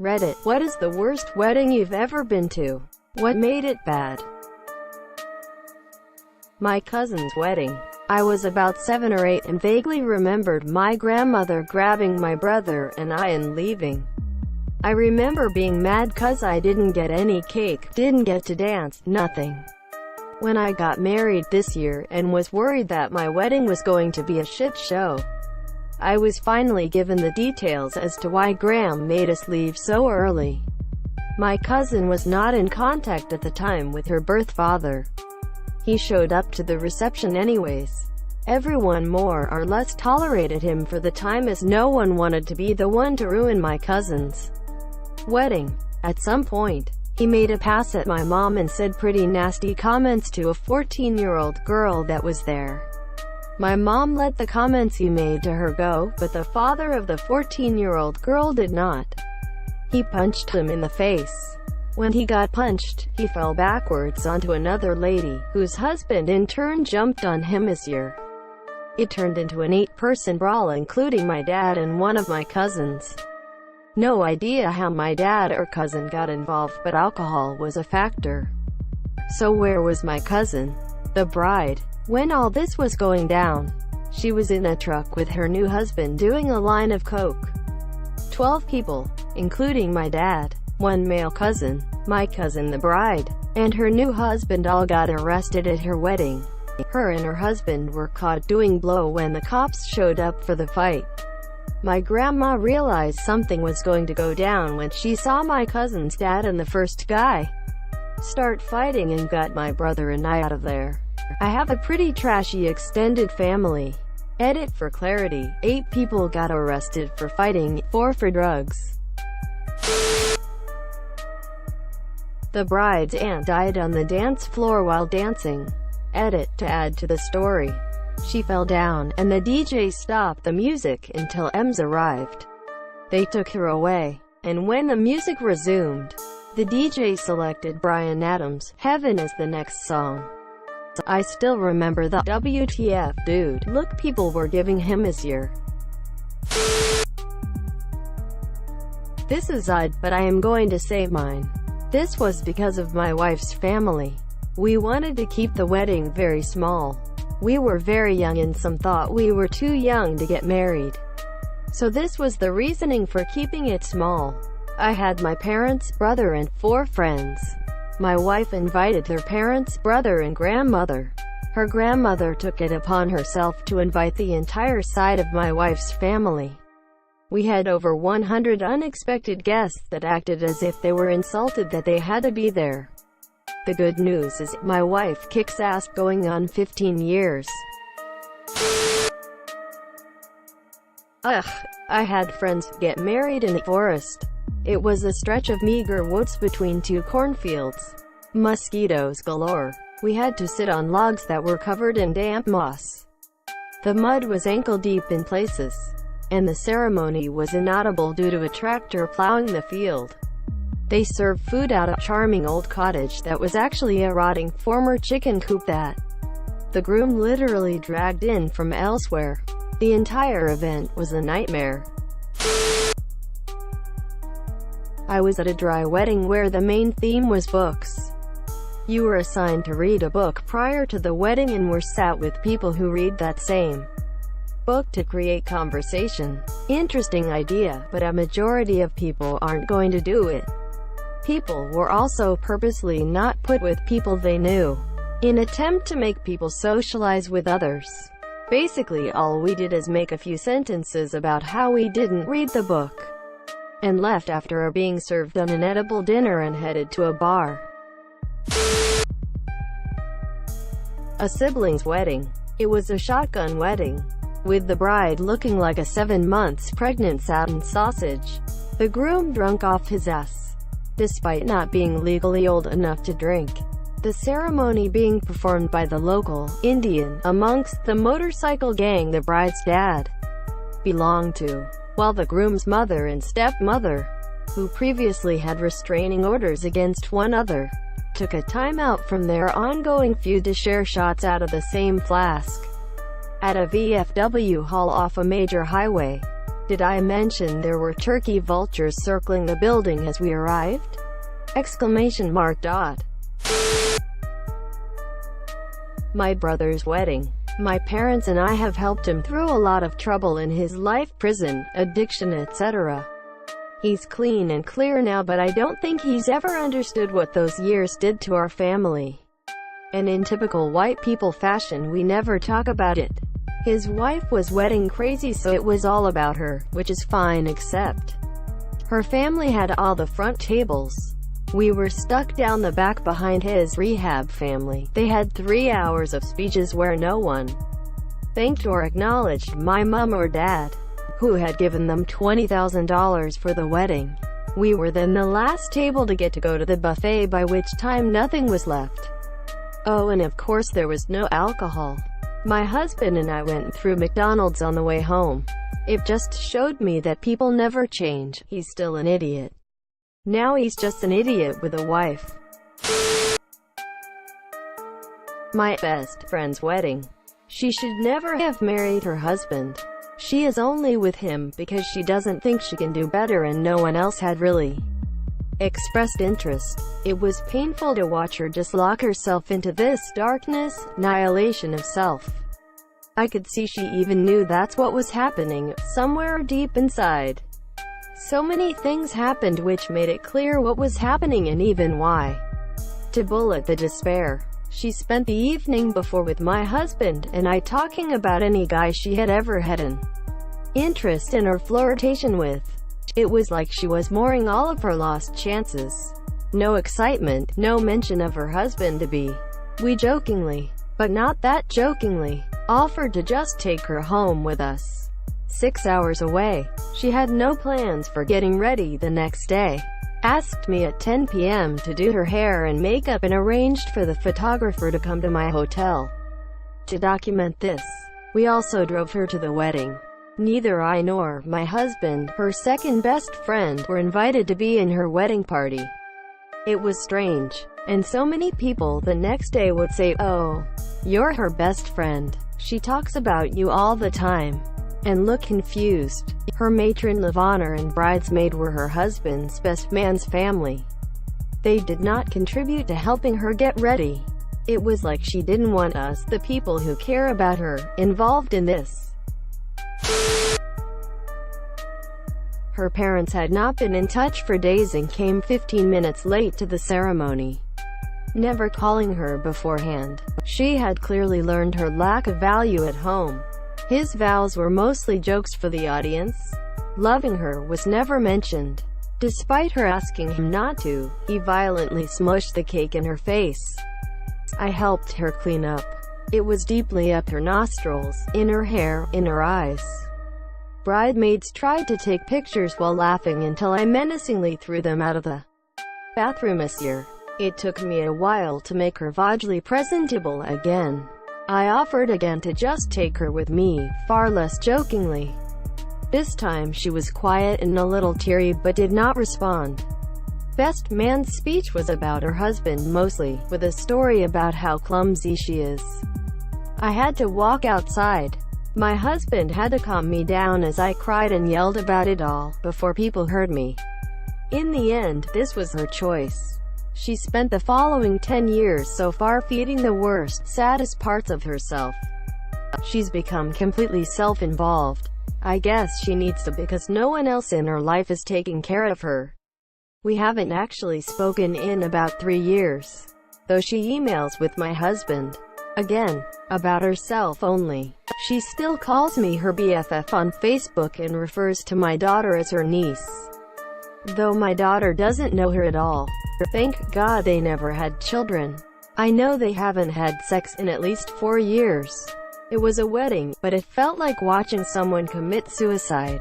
Reddit. What is the worst wedding you've ever been to? What made it bad? My cousin's wedding. I was about 7 or 8 and vaguely remembered my grandmother grabbing my brother and I and leaving. I remember being mad cause I didn't get any cake, didn't get to dance, nothing. When I got married this year and was worried that my wedding was going to be a shit show, I was finally given the details as to why Graham made us leave so early. My cousin was not in contact at the time with her birth father. He showed up to the reception anyways. Everyone more or less tolerated him for the time as no one wanted to be the one to ruin my cousin's wedding. At some point, he made a pass at my mom and said pretty nasty comments to a 14-year-old girl that was there. My mom let the comments he made to her go, but the father of the 14-year-old girl did not. He punched him in the face. When he got punched, he fell backwards onto another lady, whose husband in turn jumped on him easier. It turned into an 8-person brawl including my dad and one of my cousins. No idea how my dad or cousin got involved, but alcohol was a factor. So where was my cousin, the bride, when all this was going down? She was in a truck with her new husband doing a line of coke. 12 people, including my dad, one male cousin, my cousin the bride, and her new husband all got arrested at her wedding. Her and her husband were caught doing blow when the cops showed up for the fight. My grandma realized something was going to go down when she saw my cousin's dad and the first guy start fighting and got my brother and I out of there. I have a pretty trashy extended family. Edit for clarity, 8 people got arrested for fighting, 4 for drugs. The bride's aunt died on the dance floor while dancing. Edit, to add to the story. She fell down, and the DJ stopped the music until EMS arrived. They took her away, and when the music resumed, the DJ selected Bryan Adams' Heaven as the next song. I still remember the WTF dude look people were giving him his year. This is odd, but I am going to say mine. This was because of my wife's family. We wanted to keep the wedding very small. We were very young and some thought we were too young to get married. So this was the reasoning for keeping it small. I had my parents, brother and 4 friends. My wife invited her parents, brother and grandmother. Her grandmother took it upon herself to invite the entire side of my wife's family. We had over 100 unexpected guests that acted as if they were insulted that they had to be there. The good news is, my wife kicks ass going on 15 years. Ugh, I had friends get married in the forest. It was a stretch of meager woods between 2 cornfields. Mosquitoes galore. We had to sit on logs that were covered in damp moss. The mud was ankle-deep in places, and the ceremony was inaudible due to a tractor plowing the field. They served food out of a charming old cottage that was actually a rotting former chicken coop that the groom literally dragged in from elsewhere. The entire event was a nightmare. I was at a dry wedding where the main theme was books. You were assigned to read a book prior to the wedding and were sat with people who read that same book to create conversation. Interesting idea, but a majority of people aren't going to do it. People were also purposely not put with people they knew, in attempt to make people socialize with others. Basically all we did is make a few sentences about how we didn't read the book, and left after being served on an edible dinner and headed to a bar. A sibling's wedding. It was a shotgun wedding, with the bride looking like a 7 months pregnant satin sausage. The groom drunk off his ass, despite not being legally old enough to drink. The ceremony being performed by the local Indian amongst the motorcycle gang the bride's dad belonged to, while the groom's mother and stepmother, who previously had restraining orders against one other, took a time out from their ongoing feud to share shots out of the same flask at a VFW hall off a major highway. Did I mention there were turkey vultures circling the building as we arrived? Exclamation mark. My brother's wedding. My parents and I have helped him through a lot of trouble in his life, prison, addiction, etc. He's clean and clear now, but I don't think he's ever understood what those years did to our family. And in typical white people fashion, we never talk about it. His wife was wedding crazy, so it was all about her, which is fine, except her family had all the front tables. We were stuck down the back behind his rehab family. They had 3 hours of speeches where no one thanked or acknowledged my mom or dad, who had given them $20,000 for the wedding. We were then the last table to get to go to the buffet, by which time nothing was left. Oh, and of course there was no alcohol. My husband and I went through McDonald's on the way home. It just showed me that people never change. He's still an idiot. Now he's just an idiot with a wife. My best friend's wedding. She should never have married her husband. She is only with him because she doesn't think she can do better, and no one else had really expressed interest. It was painful to watch her just lock herself into this darkness, annihilation of self. I could see she even knew that's what was happening, somewhere deep inside. So many things happened which made it clear what was happening and even why. To bullet the despair, she spent the evening before with my husband and I talking about any guy she had ever had an interest in or flirtation with. It was like she was mourning all of her lost chances. No excitement, no mention of her husband to be. We jokingly, but not that jokingly, offered to just take her home with us. 6 hours away. She had no plans for getting ready the next day. Asked me at 10 p.m. to do her hair and makeup and arranged for the photographer to come to my hotel to document this. We also drove her to the wedding. Neither I nor my husband, her second best friend, were invited to be in her wedding party. It was strange. And so many people the next day would say, "Oh, you're her best friend. She talks about you all the time," and look confused. Her matron of honor and bridesmaid were her husband's best man's family. They did not contribute to helping her get ready. It was like she didn't want us, the people who care about her, involved in this. Her parents had not been in touch for days and came 15 minutes late to the ceremony, never calling her beforehand. She had clearly learned her lack of value at home. His vows were mostly jokes for the audience. Loving her was never mentioned. Despite her asking him not to, he violently smushed the cake in her face. I helped her clean up. It was deeply up her nostrils, in her hair, in her eyes. Bridesmaids tried to take pictures while laughing until I menacingly threw them out of the bathroom this year. It took me a while to make her vaguely presentable again. I offered again to just take her with me, far less jokingly. This time she was quiet and a little teary but did not respond. Best man's speech was about her husband mostly, with a story about how clumsy she is. I had to walk outside. My husband had to calm me down as I cried and yelled about it all, before people heard me. In the end, this was her choice. She spent the following 10 years so far feeding the worst, saddest parts of herself. She's become completely self-involved. I guess she needs to, because no one else in her life is taking care of her. We haven't actually spoken in about 3 years, though she emails with my husband. Again, about herself only. She still calls me her BFF on Facebook and refers to my daughter as her niece, though my daughter doesn't know her at all. Thank God they never had children. I know they haven't had sex in at least 4 years. It was a wedding, but it felt like watching someone commit suicide.